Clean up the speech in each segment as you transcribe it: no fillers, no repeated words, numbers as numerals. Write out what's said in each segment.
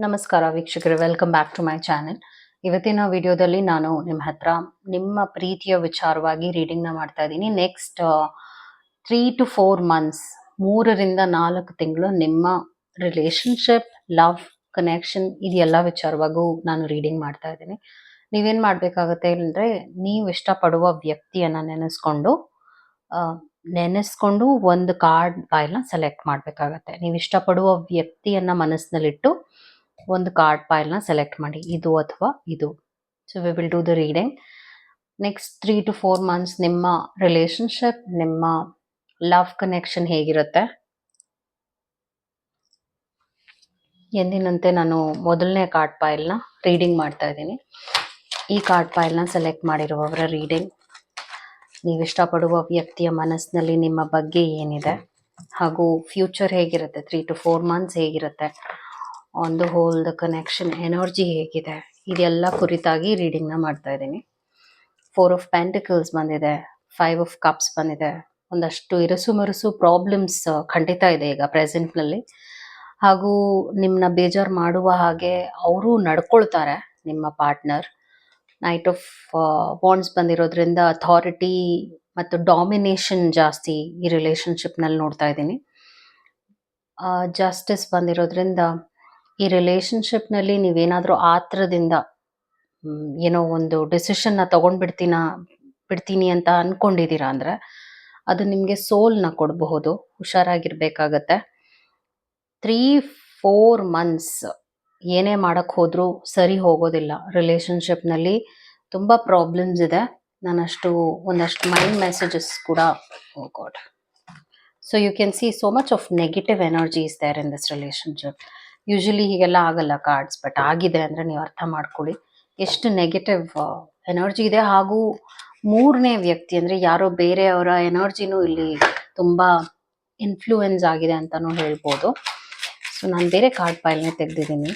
ನಮಸ್ಕಾರ ವೀಕ್ಷಕರೇ, welcome back to my channel. ಇವತ್ತಿನ ವಿಡಿಯೋದಲ್ಲಿ ನಾನು ನಿಮ್ಮ ಹತ್ರ ನಿಮ್ಮ ಪ್ರೀತಿಯ ವಿಚಾರವಾಗಿ ರೀಡಿಂಗ್ನ ಮಾಡ್ತಾ ಇದ್ದೀನಿ. ನೆಕ್ಸ್ಟ್ 3 to 4 ಮಂತ್ಸ್, 3 ರಿಂದ 4 ತಿಂಗಳು ನಿಮ್ಮ ರಿಲೇಶನ್ಶಿಪ್, ಲವ್, ಕನೆಕ್ಷನ್ ಇದೆಲ್ಲ ವಿಚಾರವಾಗೂ ನಾನು ರೀಡಿಂಗ್ ಮಾಡ್ತಾ ಇದ್ದೀನಿ. ನೀವೇನು ಮಾಡಬೇಕಾಗತ್ತೆ ಅಂದರೆ, ನೀವು ಇಷ್ಟಪಡುವ ವ್ಯಕ್ತಿಯನ್ನು ನೆನೆಸ್ಕೊಂಡು ಒಂದು ಕಾರ್ಡ್ ಫೈಲ್ನ ಸೆಲೆಕ್ಟ್ ಮಾಡಬೇಕಾಗತ್ತೆ. ನೀವು ಇಷ್ಟಪಡುವ ವ್ಯಕ್ತಿಯನ್ನು ಮನಸ್ಸಿನಲ್ಲಿಟ್ಟು ಒಂದು ಕಾರ್ಡ್ ಫೈಲ್ನ ಸೆಲೆಕ್ಟ್ ಮಾಡಿ, ಇದು ಅಥವಾ ಇದು. So we will do the reading. Next 3 to 4 months ನಿಮ್ಮ ರಿಲೇಶನ್ಶಿಪ್, ನಿಮ್ಮ ಲವ್ ಕನೆಕ್ಷನ್ ಹೇಗಿರುತ್ತೆ. ಎಂದಿನಂತೆ ನಾನು ಮೊದಲನೇ ಕಾರ್ಡ್ ಫೈಲ್ನ ರೀಡಿಂಗ್ ಮಾಡ್ತಾ ಇದ್ದೀನಿ. ಈ ಕಾರ್ಡ್ ಫೈಲ್ನ ಸೆಲೆಕ್ಟ್ ಮಾಡಿರುವವರ ರೀಡಿಂಗ್, ನೀವು ಇಷ್ಟಪಡುವ ವ್ಯಕ್ತಿಯ ಮನಸ್ಸಿನಲ್ಲಿ ನಿಮ್ಮ ಬಗ್ಗೆ ಏನಿದೆ, ಹಾಗೂ ಫ್ಯೂಚರ್ ಹೇಗಿರುತ್ತೆ, 3 to 4 ಮಂತ್ಸ್ ಹೇಗಿರುತ್ತೆ, on the whole the connection energy ಹೇಗಿದೆ, ಇದೆಲ್ಲ ಕುರಿತಾಗಿ ರೀಡಿಂಗ್ನ ಮಾಡ್ತಾ ಇದ್ದೀನಿ. 4 of Pentacles ಬಂದಿದೆ, 5 of Cups ಬಂದಿದೆ. ಒಂದಷ್ಟು ಇರಸು ಪ್ರಾಬ್ಲಮ್ಸ್ ಖಂಡಿತ ಇದೆ ಈಗ ಪ್ರೆಸೆಂಟ್ನಲ್ಲಿ, ಹಾಗೂ ನಿಮ್ಮನ್ನ ಬೇಜಾರು ಮಾಡುವ ಹಾಗೆ ಅವರು ನಡ್ಕೊಳ್ತಾರೆ ನಿಮ್ಮ ಪಾರ್ಟ್ನರ್. ನೈಟ್ ಆಫ್ ವಾಂಡ್ಸ್ ಬಂದಿರೋದ್ರಿಂದ ಅಥಾರಿಟಿ ಮತ್ತು ಡಾಮಿನೇಷನ್ ಜಾಸ್ತಿ ಈ ರಿಲೇಶನ್ಶಿಪ್ನಲ್ಲಿ ನೋಡ್ತಾ ಇದ್ದೀನಿ. ಜಸ್ಟಿಸ್ ಬಂದಿರೋದ್ರಿಂದ ಈ ರಿಲೇಶನ್ಶಿಪ್ನಲ್ಲಿ ನೀವೇನಾದರೂ ಆತ್ರದಿಂದ ಏನೋ ಒಂದು ಡಿಸಿಷನ್ನ ಬಿಡ್ತೀನಿ ಅಂತ ಅಂದ್ಕೊಂಡಿದ್ದೀರಾ ಅಂದರೆ ಅದು ನಿಮಗೆ ಸೋಲ್ನ ಕೊಡಬಹುದು. ಹುಷಾರಾಗಿರ್ಬೇಕಾಗತ್ತೆ. 3-4 ಮಂತ್ಸ್ ಏನೇ ಮಾಡೋಕ್ಕೆ ಹೋದರೂ ಸರಿ ಹೋಗೋದಿಲ್ಲ. ರಿಲೇಶನ್ಶಿಪ್ನಲ್ಲಿ ತುಂಬ ಪ್ರಾಬ್ಲಮ್ಸ್ ಇದೆ. ಒಂದಷ್ಟು ಮೈಂಡ್ ಮೆಸೇಜಸ್ ಕೂಡ ಗಾಡ್. So you can see so much of negative energy is there in this relationship. Usually ಹೀಗೆಲ್ಲ ಆಗಲ್ಲ ಕಾರ್ಡ್ಸ್, ಬಟ್ ಆಗಿದೆ ಅಂದರೆ ನೀವು ಅರ್ಥ ಮಾಡ್ಕೊಳ್ಳಿ ಎಷ್ಟು ನೆಗೆಟಿವ್ ಎನರ್ಜಿ ಇದೆ. ಹಾಗೂ ಮೂರನೇ ವ್ಯಕ್ತಿ ಅಂದರೆ ಯಾರೋ ಬೇರೆಯವರ ಎನರ್ಜಿನೂ ಇಲ್ಲಿ ತುಂಬ ಇನ್ಫ್ಲೂಯೆನ್ಸ್ ಆಗಿದೆ ಅಂತಲೂ ಹೇಳ್ಬೋದು. ಸೊ ನಾನು ಬೇರೆ ಕಾರ್ಡ್ ಫೈಲ್ನೇ ತೆಗೆದಿದ್ದೀನಿ.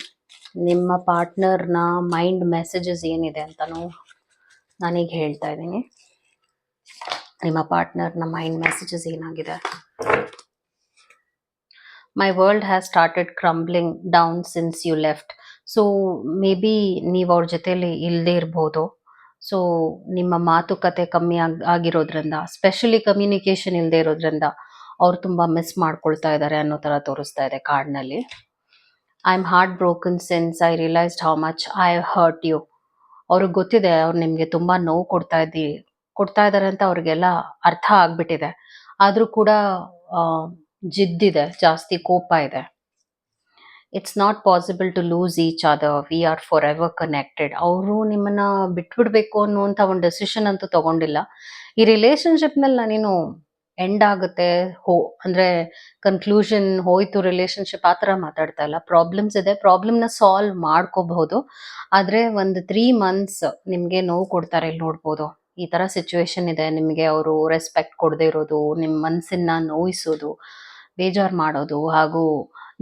ನಿಮ್ಮ ಪಾರ್ಟ್ನರ್ನ ಮೈಂಡ್ ಮೆಸೇಜಸ್ ಏನಿದೆ ಅಂತಲೂ ನಾನೀಗ ಹೇಳ್ತಾ ಇದ್ದೀನಿ. ನಿಮ್ಮ ಪಾರ್ಟ್ನರ್ನ ಮೈಂಡ್ ಮೆಸೇಜಸ್ ಏನಾಗಿದೆ. My world has started crumbling down since you left. So may be ನೀವು ಅವ್ರ ಜೊತೆಲಿ ಇಲ್ಲದೆ ಇರ್ಬೋದು. ಸೊ ನಿಮ್ಮ ಮಾತುಕತೆ ಕಮ್ಮಿ ಆಗಿರೋದ್ರಿಂದ, ಸ್ಪೆಷಲಿ ಕಮ್ಯುನಿಕೇಷನ್ ಇಲ್ಲದೆ ಇರೋದ್ರಿಂದ ಅವ್ರು ತುಂಬ ಮಿಸ್ ಮಾಡ್ಕೊಳ್ತಾ ಇದ್ದಾರೆ ಅನ್ನೋ ಥರ ತೋರಿಸ್ತಾ ಇದೆ ಕಾರ್ಡ್ನಲ್ಲಿ. I am heartbroken since I realised how much I hurt you. ಅವ್ರಿಗೆ ಗೊತ್ತಿದೆ ಅವ್ರು ನಿಮಗೆ ತುಂಬ ನೋವು ಕೊಡ್ತಾ ಇದ್ದಾರೆ ಅಂತ ಅವ್ರಿಗೆಲ್ಲ ಅರ್ಥ ಆಗ್ಬಿಟ್ಟಿದೆ. ಆದರೂ ಕೂಡ ಜಿದ್ದಿದೆ, ಜಾಸ್ತಿ ಕೋಪ ಇದೆ. It's not possible to lose each other, we are forever connected. ಅವರು ನಿಮ್ಮನ್ನ ಬಿಟ್ಬಿಡ್ಬೇಕು ಅನ್ನುವಂಥ ಒಂದು ಡೆಸಿಷನ್ ಅಂತೂ ತಗೊಂಡಿಲ್ಲ. ಈ ರಿಲೇಶನ್ಶಿಪ್ನಲ್ಲಿ ನಾನೇನು ಎಂಡ್ ಆಗುತ್ತೆ ಅಂದರೆ ಕನ್ಕ್ಲೂಷನ್ ಹೋಯ್ತು ರಿಲೇಶನ್ಶಿಪ್ ಆ ಥರ ಮಾತಾಡ್ತಾ ಇಲ್ಲ. ಪ್ರಾಬ್ಲಮ್ಸ್ ಇದೆ, ಪ್ರಾಬ್ಲಮ್ನ ಸಾಲ್ವ್ ಮಾಡ್ಕೋಬಹುದು. ಆದರೆ ಒಂದು 3 ಮಂತ್ಸ್ ನಿಮಗೆ ನೋವು ಕೊಡ್ತಾರೆ. ಇಲ್ಲಿ ನೋಡ್ಬೋದು ಈ ಥರ ಸಿಚುವೇಶನ್ ಇದೆ. ನಿಮಗೆ ಅವರು ರೆಸ್ಪೆಕ್ಟ್ ಕೊಡದೇ ಇರೋದು, ನಿಮ್ಮ ಮನಸ್ಸನ್ನ ನೋಯಿಸೋದು, ಬೇಜಾರು ಮಾಡೋದು, ಹಾಗೂ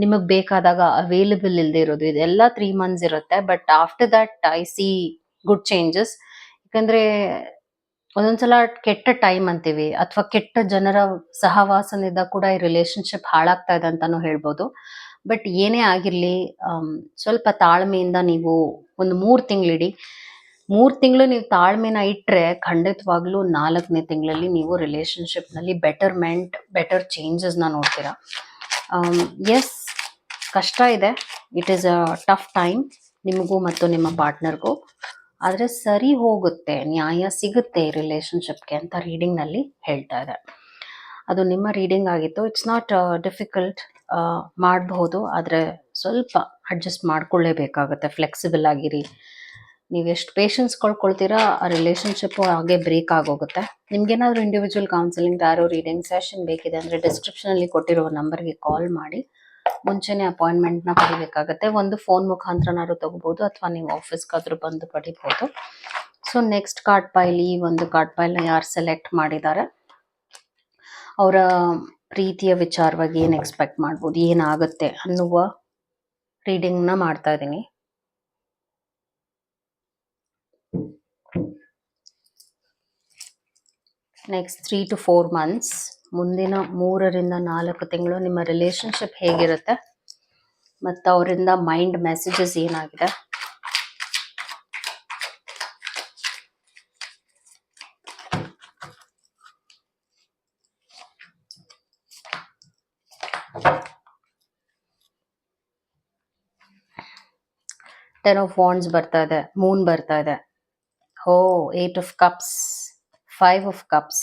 ನಿಮಗೆ ಬೇಕಾದಾಗ ಅವೈಲೇಬಲ್ ಇಲ್ಲದೆ ಇರೋದು, ಇದೆಲ್ಲ 3 ಮಂತ್ಸ್ ಇರುತ್ತೆ. But after that I C good changes. ಯಾಕಂದರೆ ಒಂದೊಂದ್ಸಲ ಕೆಟ್ಟ ಟೈಮ್ ಅಂತೀವಿ, ಅಥವಾ ಕೆಟ್ಟ ಜನರ ಸಹವಾಸದಿಂದ ಕೂಡ ಈ ರಿಲೇಶನ್ಶಿಪ್ ಹಾಳಾಗ್ತಾ ಇದೆ ಅಂತಲೂ ಹೇಳ್ಬೋದು. ಬಟ್ ಏನೇ ಆಗಿರಲಿ, ಸ್ವಲ್ಪ ತಾಳ್ಮೆಯಿಂದ ನೀವು ಒಂದು 3 ತಿಂಗಳಿಡಿ. 3 ತಿಂಗಳು ನೀವು ತಾಳ್ಮೆನ ಇಟ್ಟರೆ ಖಂಡಿತವಾಗ್ಲೂ 4ನೇ ತಿಂಗಳಲ್ಲಿ ನೀವು ರಿಲೇಶನ್ಶಿಪ್ನಲ್ಲಿ ಬೆಟರ್ ಚೇಂಜಸ್ನ ನೋಡ್ತೀರಾ. ಎಸ್, ಕಷ್ಟ ಇದೆ. It is a tough time ನಿಮಗೂ ಮತ್ತು ನಿಮ್ಮ ಪಾರ್ಟ್ನರ್ಗೂ. ಆದರೆ ಸರಿ ಹೋಗುತ್ತೆ, ನ್ಯಾಯ ಸಿಗುತ್ತೆ ಈ ರಿಲೇಶನ್ಶಿಪ್ಗೆ ಅಂತ ರೀಡಿಂಗ್ನಲ್ಲಿ ಹೇಳ್ತಾ ಇದೆ. ಅದು ನಿಮ್ಮ ರೀಡಿಂಗ್ ಆಗಿತ್ತು. ಇಟ್ಸ್ ನಾಟ್ ಡಿಫಿಕಲ್ಟ್, ಮಾಡಬಹುದು. ಆದರೆ ಸ್ವಲ್ಪ ಅಡ್ಜಸ್ಟ್ ಮಾಡ್ಕೊಳ್ಳೇಬೇಕಾಗುತ್ತೆ. ಫ್ಲೆಕ್ಸಿಬಲ್ ಆಗಿರಿ. ನೀವು ಎಷ್ಟು ಪೇಷನ್ಸ್ ಕಳ್ಕೊಳ್ತೀರಾ, ಆ ರಿಲೇಶನ್ಶಿಪ್ಪು ಹಾಗೆ ಬ್ರೇಕ್ ಆಗೋಗುತ್ತೆ. ನಿಮ್ಗೇನಾದರೂ individual counselling, tarot reading session ಬೇಕಿದೆ ಅಂದರೆ ಡಿಸ್ಕ್ರಿಪ್ಷನಲ್ಲಿ ಕೊಟ್ಟಿರುವ ನಂಬರ್ಗೆ ಕಾಲ್ ಮಾಡಿ ಮುಂಚೆನೇ ಅಪಾಯಿಂಟ್ಮೆಂಟ್ನ ಪಡಿಬೇಕಾಗತ್ತೆ. ಒಂದು ಫೋನ್ ಮುಖಾಂತರನಾದ್ರು ತಗೋಬೋದು, ಅಥವಾ ನೀವು ಆಫೀಸ್ಗಾದ್ರೂ ಬಂದು ಪಡಿಬೋದು. ಸೊ ನೆಕ್ಸ್ಟ್ ಕಾರ್ಡ್ ಫೈಲ್, ಈ ಒಂದು ಕಾರ್ಡ್ ಫೈಲ್ನ ಯಾರು ಸೆಲೆಕ್ಟ್ ಮಾಡಿದ್ದಾರೆ, ಅವರ ಪ್ರೀತಿಯ ವಿಚಾರವಾಗಿ ಏನು ಎಕ್ಸ್ಪೆಕ್ಟ್ ಮಾಡ್ಬೋದು, ಏನಾಗುತ್ತೆ ಅನ್ನುವ ರೀಡಿಂಗ್ನ ಮಾಡ್ತಾ ಇದ್ದೀನಿ. ನೆಕ್ಸ್ಟ್ 3 to 4 ಮಂತ್ಸ್, ಮುಂದಿನ 3 ರಿಂದ 4 ತಿಂಗಳು ನಿಮ್ಮ ರಿಲೇಶನ್ಶಿಪ್ ಹೇಗಿರುತ್ತೆ. ಮತ್ತು ಅವರಿಂದ ಮೈಂಡ್ ಮೆಸೇಜಸ್ ಏನಾಗಿದೆ. ಟೆನ್ ಆಫ್ ವಾಂಡ್ಸ್ ಬರ್ತಾ ಇದೆ, ಮೂನ್ ಬರ್ತಾ ಇದೆ. Eight of cups, 5 of cups.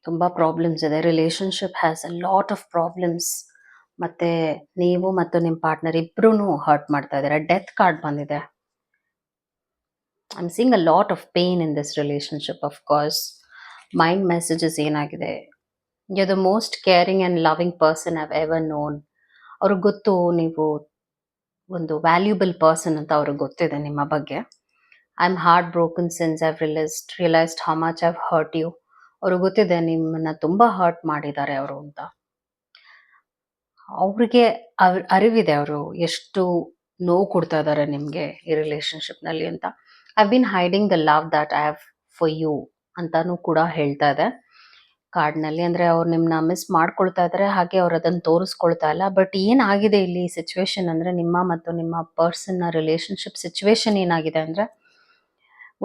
ತುಂಬ ಪ್ರಾಬ್ಲಮ್ಸ್ ಇದೆ. Relationship has a lot of problems. ಮತ್ತು ನೀವು ಮತ್ತು ನಿಮ್ಮ ಪಾರ್ಟ್ನರ್ ಇಬ್ಬರೂ ಹರ್ಟ್ ಮಾಡ್ತಾ ಇದ್ದಾರೆ. ಡೆತ್ ಕಾರ್ಡ್ ಬಂದಿದೆ. I am seeing a lot of pain in this relationship. Of course mind messages ಏನಾಗಿದೆ, you the most caring and loving person I've ever known. ಅವ್ರಿಗೆ ಗೊತ್ತು ನೀವು ಒಂದು ವ್ಯಾಲ್ಯೂಬಲ್ ಪರ್ಸನ್ ಅಂತ ಅವ್ರಿಗೆ ಗೊತ್ತಿದೆ ನಿಮ್ಮ ಬಗ್ಗೆ. I am heartbroken since I've realised how much I've hurt you. ಅವ್ರಿಗೆ ಗೊತ್ತಿದೆ ನಿಮ್ಮನ್ನ ತುಂಬ ಹರ್ಟ್ ಮಾಡಿದ್ದಾರೆ ಅವರು ಅಂತ. ಅವ್ರಿಗೆ ಅರಿವಿದೆ ಅವರು ಎಷ್ಟು ನೋವು ಕೊಡ್ತಾ ಇದ್ದಾರೆ ನಿಮಗೆ ಈ ರಿಲೇಶನ್ಶಿಪ್ನಲ್ಲಿ ಅಂತ. I been hiding the love that I have for you ಅಂತಾನೂ ಕೂಡ ಹೇಳ್ತಾ ಇದೆ ಕಾರ್ಡ್ನಲ್ಲಿ. ಅಂದರೆ ಅವ್ರು ನಿಮ್ಮನ್ನ ಮಿಸ್ ಮಾಡ್ಕೊಳ್ತಾ ಇದ್ದಾರೆ, ಹಾಗೆ ಅವ್ರು ಅದನ್ನು ತೋರಿಸ್ಕೊಳ್ತಾ ಇಲ್ಲ. ಬಟ್ ಏನಾಗಿದೆ ಇಲ್ಲಿ ಸಿಚುವೇಶನ್ ಅಂದರೆ, ನಿಮ್ಮ ಮತ್ತು ನಿಮ್ಮ ಪರ್ಸನ್ನ ರಿಲೇಶನ್ಶಿಪ್ ಸಿಚುವೇಶನ್ ಏನಾಗಿದೆ ಅಂದರೆ,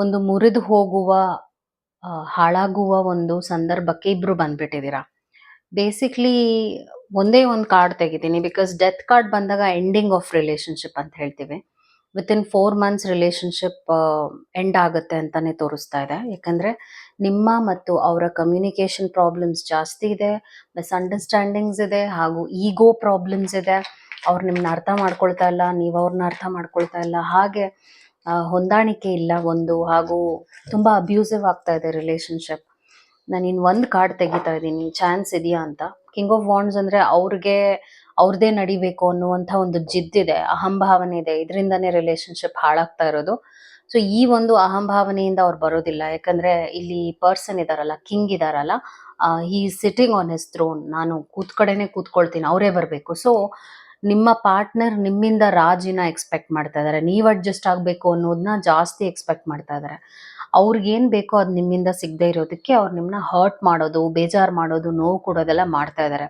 ಒಂದು ಮುರಿದು ಹೋಗುವ ಹಾಳಾಗುವ ಒಂದು ಸಂದರ್ಭಕ್ಕೆ ಇಬ್ರು ಬಂದ್ಬಿಟ್ಟಿದ್ದೀರಾ. ಬೇಸಿಕ್ಲಿ ಒಂದೇ ಒಂದು ಕಾರ್ಡ್ ತೆಗಿತೀನಿ, ಬಿಕಾಸ್ ಡೆತ್ ಕಾರ್ಡ್ ಬಂದಾಗ ಎಂಡಿಂಗ್ ಆಫ್ ರಿಲೇಶನ್ಶಿಪ್ ಅಂತ ಹೇಳ್ತೀವಿ. ವಿತಿನ್ 4 months ರಿಲೇಶನ್ಶಿಪ್ ಎಂಡ್ ಆಗುತ್ತೆ ಅಂತಾನೆ ತೋರಿಸ್ತಾ ಇದೆ. ಯಾಕಂದರೆ ನಿಮ್ಮ ಮತ್ತು ಅವರ ಕಮ್ಯುನಿಕೇಷನ್ ಪ್ರಾಬ್ಲಮ್ಸ್ ಜಾಸ್ತಿ ಇದೆ, ಮಿಸ್ಅಂಡರ್ಸ್ಟ್ಯಾಂಡಿಂಗ್ಸ್ ಇದೆ, ಹಾಗೂ ಈಗೋ ಪ್ರಾಬ್ಲಮ್ಸ್ ಇದೆ. ಅವ್ರು ನಿಮ್ಮನ್ನ ಅರ್ಥ ಮಾಡ್ಕೊಳ್ತಾ ಇಲ್ಲ, ನೀವು ಅವ್ರನ್ನ ಅರ್ಥ ಮಾಡ್ಕೊಳ್ತಾ ಇಲ್ಲ. ಹಾಗೆ ಹೊಂದಾಣಿಕೆ ಇಲ್ಲ ಒಂದು, ಹಾಗೂ ತುಂಬ ಅಬ್ಯೂಸಿವ್ ಆಗ್ತಾ ಇದೆ ರಿಲೇಶನ್ಶಿಪ್. ನಾನು ಇನ್ನು ಒಂದು ಕಾರ್ಡ್ ತೆಗಿತಾ ಇದ್ದೀನಿ, ಚಾನ್ಸ್ ಇದೆಯಾ ಅಂತ. ಕಿಂಗ್ ಆಫ್ ವಾಂಡ್ಸ್ ಅಂದರೆ ಅವ್ರದ್ದೇ ನಡಿಬೇಕು ಅನ್ನುವಂಥ ಒಂದು ಜಿದ್ದಿದೆ, ಅಹಂಭಾವನೆ ಇದೆ. ಇದರಿಂದನೇ ರಿಲೇಶನ್ಶಿಪ್ ಹಾಳಾಗ್ತಾ ಇರೋದು. ಸೊ ಈ ಒಂದು ಅಹಂಭಾವನೆಯಿಂದ ಅವ್ರು ಬರೋದಿಲ್ಲ. ಯಾಕಂದರೆ ಇಲ್ಲಿ ಪರ್ಸನ್ ಇದಾರಲ್ಲ, ಕಿಂಗ್ ಇದಾರಲ್ಲ, ಹಿ ಸಿಟ್ಟಿಂಗ್ ಆನ್ ಹಿಸ್ ಥ್ರೋನ್. ನಾನು ಕಡೆನೇ ಕೂತ್ಕೊಳ್ತೀನಿ, ಅವರೇ ಬರಬೇಕು. ಸೊ ನಿಮ್ಮ ಪಾರ್ಟ್ನರ್ ನಿಮ್ಮಿಂದ ರಾಜಿನ ಎಕ್ಸ್ಪೆಕ್ಟ್ ಮಾಡ್ತಾ ಇದ್ದಾರೆ. ನೀವು ಅಡ್ಜಸ್ಟ್ ಆಗಬೇಕು ಅನ್ನೋದನ್ನ ಜಾಸ್ತಿ ಎಕ್ಸ್ಪೆಕ್ಟ್ ಮಾಡ್ತಾ ಇದ್ದಾರೆ. ಅವ್ರಿಗೇನು ಬೇಕೋ ಅದು ನಿಮ್ಮಿಂದ ಸಿಗದೆ ಇರೋದಕ್ಕೆ ಅವ್ರು ನಿಮ್ಮನ್ನ ಹರ್ಟ್ ಮಾಡೋದು, ಬೇಜಾರು ಮಾಡೋದು, ನೋವು ಕೊಡೋದೆಲ್ಲ ಮಾಡ್ತಾ ಇದ್ದಾರೆ.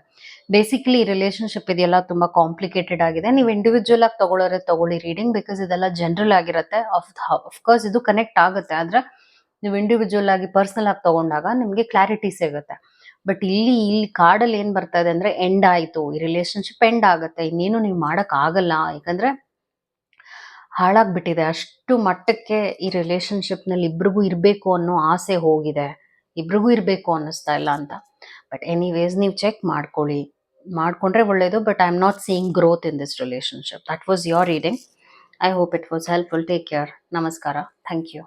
ಬೇಸಿಕಲಿ ರಿಲೇಶನ್ಶಿಪ್ ಇದೆಲ್ಲ ತುಂಬ ಕಾಂಪ್ಲಿಕೇಟೆಡ್ ಆಗಿದೆ. ನೀವು ಇಂಡಿವಿಜುವಲ್ ಆಗಿ ತಗೊಳ್ಳಿ ರೀಡಿಂಗ್, ಬಿಕಾಸ್ ಇದೆಲ್ಲ ಜನರಲ್ ಆಗಿರುತ್ತೆ. ಅಫ್ಕೋರ್ಸ್ ಇದು ಕನೆಕ್ಟ್ ಆಗುತ್ತೆ, ಆದರೆ ನೀವು ಇಂಡಿವಿಜುವಲ್ ಆಗಿ ಪರ್ಸನಲ್ ಆಗಿ ತಗೊಂಡಾಗ ನಿಮಗೆ ಕ್ಲಾರಿಟಿ ಸಿಗುತ್ತೆ. ಬಟ್ ಇಲ್ಲಿ ಕಾರ್ಡಲ್ಲಿ ಏನು ಬರ್ತಾ ಇದೆ ಅಂದರೆ, ಎಂಡ್ ಆಯಿತು, ಈ ರಿಲೇಶನ್ಶಿಪ್ ಎಂಡ್ ಆಗುತ್ತೆ, ಇನ್ನೇನು ನೀವು ಮಾಡೋಕ್ಕಾಗಲ್ಲ. ಯಾಕಂದರೆ ಹಾಳಾಗ್ಬಿಟ್ಟಿದೆ ಅಷ್ಟು ಮಟ್ಟಕ್ಕೆ ಈ ರಿಲೇಶನ್ಶಿಪ್ನಲ್ಲಿ. ಇಬ್ರಿಗೂ ಇರಬೇಕು ಅನ್ನೋ ಆಸೆ ಹೋಗಿದೆ, ಇಬ್ರಿಗೂ ಇರಬೇಕು ಅನ್ನಿಸ್ತಾ ಇಲ್ಲ ಅಂತ. ಬಟ್ ಎನಿವೇಸ್ ನೀವು ಚೆಕ್ ಮಾಡ್ಕೊಂಡ್ರೆ ಒಳ್ಳೆಯದು. But I am not seeing growth in this relationship. That was your reading. I hope it was helpful. Take care. ನಮಸ್ಕಾರ. Thank you.